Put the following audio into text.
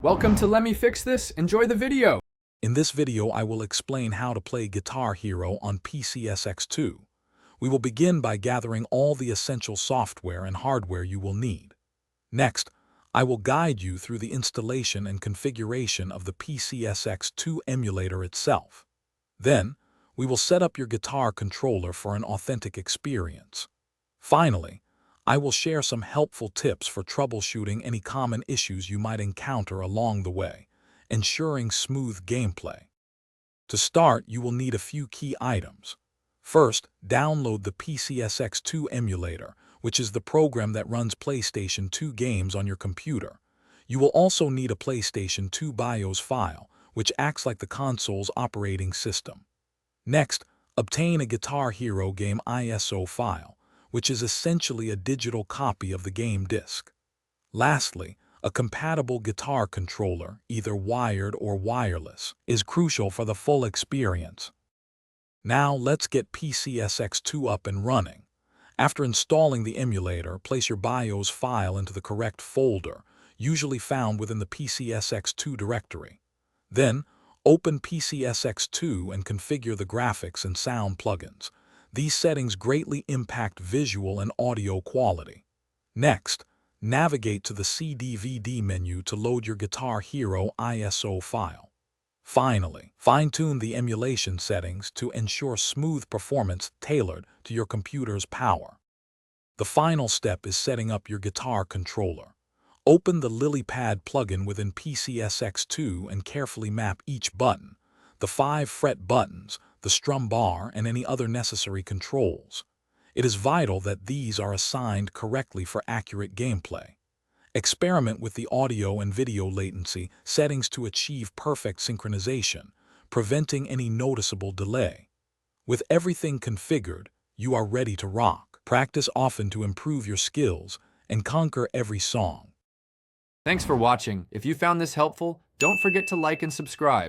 Welcome to Let Me Fix This. Enjoy the video. In this video, I will explain how to play Guitar Hero on PCSX2. We will begin by gathering all the essential software and hardware you will need. Next, I will guide you through the installation and configuration of the PCSX2 emulator itself. Then, we will set up your guitar controller for an authentic experience. Finally, I will share some helpful tips for troubleshooting any common issues you might encounter along the way, ensuring smooth gameplay. To start, you will need a few key items. First, download the PCSX2 emulator, which is the program that runs PlayStation 2 games on your computer. You will also need a PlayStation 2 BIOS file, which acts like the console's operating system. Next, obtain a Guitar Hero game ISO file, which is essentially a digital copy of the game disc. Lastly, a compatible guitar controller, either wired or wireless, is crucial for the full experience. Now let's get PCSX2 up and running. After installing the emulator, place your BIOS file into the correct folder, usually found within the PCSX2 directory. Then, open PCSX2 and configure the graphics and sound plugins. These settings greatly impact visual and audio quality. Next, navigate to the CD/VD menu to load your Guitar Hero ISO file. Finally, fine-tune the emulation settings to ensure smooth performance tailored to your computer's power. The final step is setting up your guitar controller. Open the LilyPad plugin within PCSX2 and carefully map each button, the 5-fret buttons, the strum bar, and any other necessary controls. It is vital that these are assigned correctly for accurate gameplay. Experiment with the audio and video latency settings to achieve perfect synchronization, preventing any noticeable delay. With everything configured, you are ready to rock. Practice often to improve your skills and conquer every song. Thanks for watching. If you found this helpful, don't forget to like and subscribe.